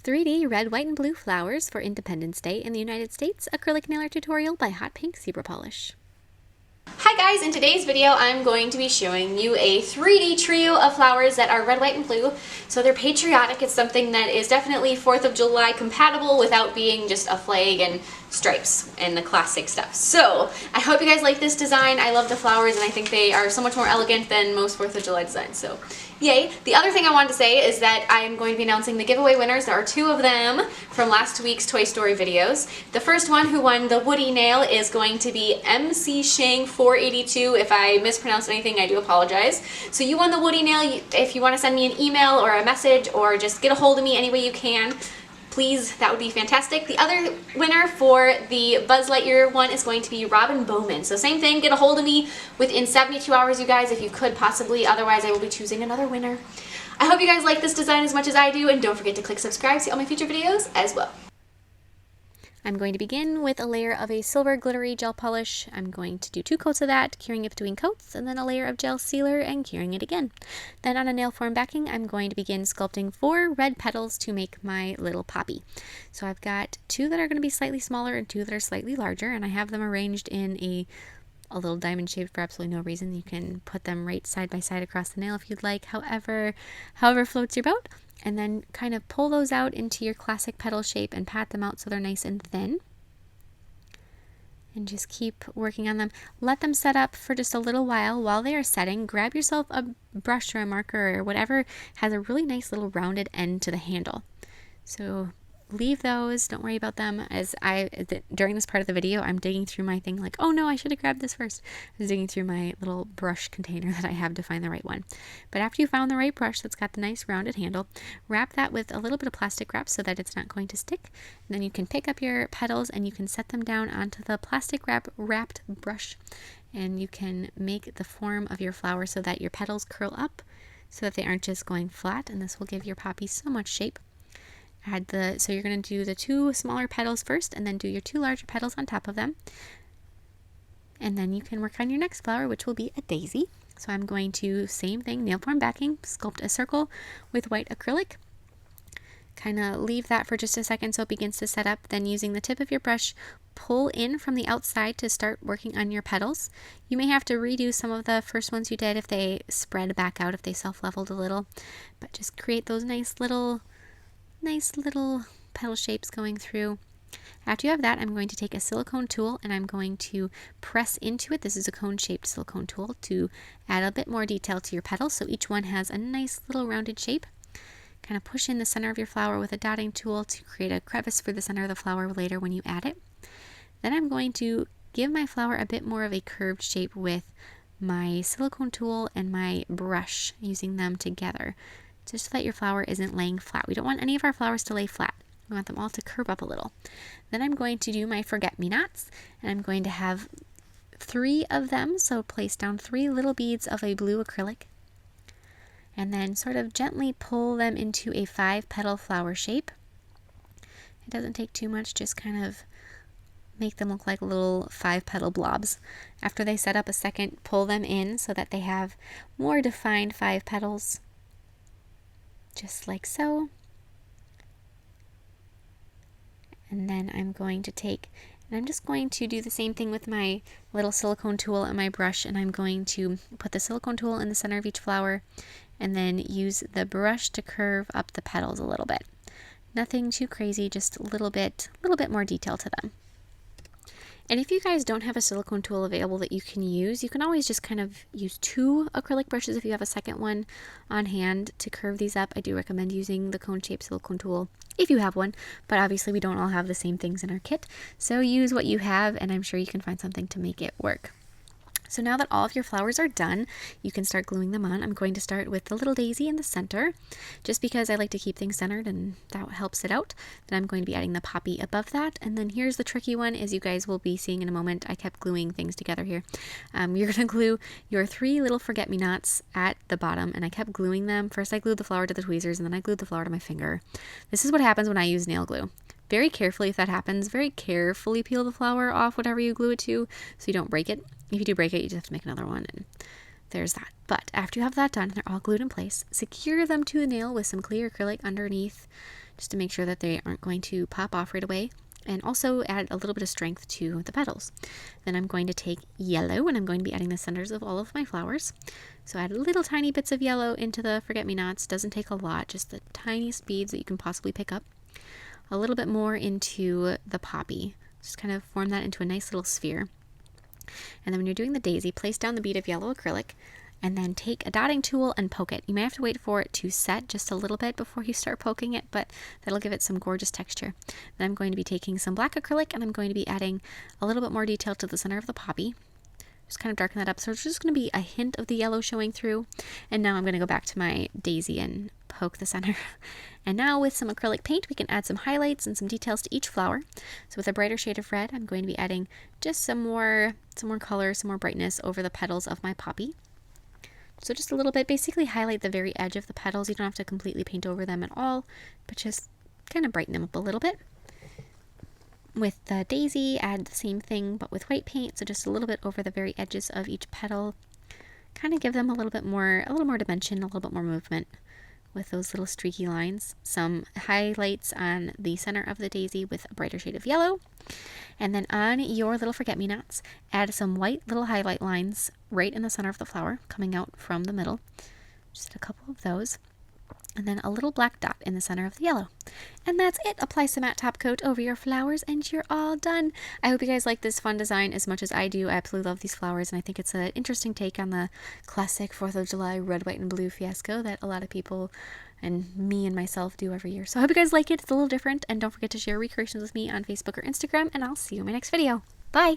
3D red, white, and blue flowers for Independence Day in the United States acrylic nailer tutorial by Hotpinkzebrapolish. Hi guys, in today's video I'm going to be showing you a 3D trio of flowers that are red, white, and blue. So they're patriotic. It's something that is definitely 4th of July compatible without being just a flag and stripes and the classic stuff. So I hope you guys like this design. I love the flowers and I think they are so much more elegant than most 4th of July designs. So yay. The other thing I wanted to say is that I'm going to be announcing the giveaway winners. There are 2 of them from last week's Toy Story videos. The first one who won the Woody nail is going to be MC Shang 482. If I mispronounced anything, I do apologize. So you won the Woody nail. If you want to send me an email or a message or just get a hold of me any way you can, please, that would be fantastic. The other winner for the Buzz Lightyear one is going to be Robin Bowman. So same thing, get a hold of me within 72 hours, you guys, if you could possibly. Otherwise, I will be choosing another winner. I hope you guys like this design as much as I do, and don't forget to click subscribe to see all my future videos as well. I'm going to begin with a layer of a silver glittery gel polish. I'm going to do 2 coats of that, curing it between coats, and then a layer of gel sealer and curing it again. Then on a nail form backing, I'm going to begin sculpting 4 red petals to make my little poppy. So I've got 2 that are going to be slightly smaller and 2 that are slightly larger, and I have them arranged in a little diamond shape for absolutely no reason. You can put them right side by side across the nail if you'd like, however floats your boat. And then kind of pull those out into your classic petal shape and pat them out so they're nice and thin. And just keep working on them. Let them set up for just a little while they are setting. Grab yourself a brush or a marker or whatever has a really nice little rounded end to the handle. So leave those, don't worry about them. As during this part of the video, I'm digging through my thing like, oh no, I should have grabbed this first. I was digging through my little brush container that I have to find the right one. But after you found the right brush that's got the nice rounded handle, wrap that with a little bit of plastic wrap so that it's not going to stick. And then you can pick up your petals and you can set them down onto the plastic wrapped brush. And you can make the form of your flower so that your petals curl up so that they aren't just going flat, and this will give your poppy so much shape. So you're going to do the 2 smaller petals first and then do your 2 larger petals on top of them. And then you can work on your next flower, which will be a daisy. So I'm going to, same thing, nail form backing, sculpt a circle with white acrylic. Kind of leave that for just a second so it begins to set up. Then using the tip of your brush, pull in from the outside to start working on your petals. You may have to redo some of the first ones you did if they spread back out, if they self-leveled a little. But just create those nice little petal shapes going through. After you have that, I'm going to take a silicone tool and I'm going to press into it. This is a cone-shaped silicone tool to add a bit more detail to your petals, so each one has a nice little rounded shape. Kind of push in the center of your flower with a dotting tool to create a crevice for the center of the flower later when you add it. Then I'm going to give my flower a bit more of a curved shape with my silicone tool and my brush, using them together, just so that your flower isn't laying flat. We don't want any of our flowers to lay flat. We want them all to curve up a little. Then I'm going to do my forget-me-nots, and I'm going to have 3 of them, so place down 3 little beads of a blue acrylic, and then sort of gently pull them into a 5-petal flower shape. It doesn't take too much, just kind of make them look like little 5-petal blobs. After they set up a second, pull them in so that they have more defined 5 petals. Just like so. And then I'm going to take, and I'm just going to do the same thing with my little silicone tool and my brush, and I'm going to put the silicone tool in the center of each flower and then use the brush to curve up the petals a little bit. Nothing too crazy, just a little bit more detail to them. And if you guys don't have a silicone tool available that you can use, you can always just kind of use 2 acrylic brushes if you have a second one on hand to curve these up. I do recommend using the cone-shaped silicone tool if you have one, but obviously we don't all have the same things in our kit. So use what you have, and I'm sure you can find something to make it work. So now that all of your flowers are done, you can start gluing them on. I'm going to start with the little daisy in the center, just because I like to keep things centered and that helps it out. Then I'm going to be adding the poppy above that. And then here's the tricky one, as you guys will be seeing in a moment. I kept gluing things together here. You're going to glue your 3 little forget-me-nots at the bottom, and I kept gluing them. First I glued the flower to the tweezers, and then I glued the flower to my finger. This is what happens when I use nail glue. Very carefully, if that happens, very carefully peel the flower off whatever you glue it to so you don't break it. If you do break it, you just have to make another one. And there's that. But after you have that done, they're all glued in place, secure them to the nail with some clear acrylic underneath, just to make sure that they aren't going to pop off right away. And also add a little bit of strength to the petals. Then I'm going to take yellow, and I'm going to be adding the centers of all of my flowers. So add little tiny bits of yellow into the forget-me-nots. Doesn't take a lot, just the tiniest beads that you can possibly pick up. A little bit more into the poppy. Just kind of form that into a nice little sphere. And then when you're doing the daisy, place down the bead of yellow acrylic, and then take a dotting tool and poke it. You may have to wait for it to set just a little bit before you start poking it, but that'll give it some gorgeous texture. Then I'm going to be taking some black acrylic, and I'm going to be adding a little bit more detail to the center of the poppy. Just kind of darken that up. So it's just going to be a hint of the yellow showing through. And now I'm going to go back to my daisy and poke the center. And now with some acrylic paint, we can add some highlights and some details to each flower. So with a brighter shade of red, I'm going to be adding just some more color, some more brightness over the petals of my poppy. So just a little bit, basically highlight the very edge of the petals. You don't have to completely paint over them at all, but just kind of brighten them up a little bit. With the daisy, add the same thing, but with white paint, so just a little bit over the very edges of each petal. Kind of give them a little more dimension, a little bit more movement with those little streaky lines. Some highlights on the center of the daisy with a brighter shade of yellow. And then on your little forget-me-nots, add some white little highlight lines right in the center of the flower, coming out from the middle. Just a couple of those. And then a little black dot in the center of the yellow. And that's it. Apply some matte top coat over your flowers and you're all done. I hope you guys like this fun design as much as I do. I absolutely love these flowers, and I think it's an interesting take on the classic 4th of July red, white, and blue fiasco that a lot of people and me and myself do every year. So I hope you guys like it. It's a little different, and don't forget to share recreations with me on Facebook or Instagram, and I'll see you in my next video. Bye!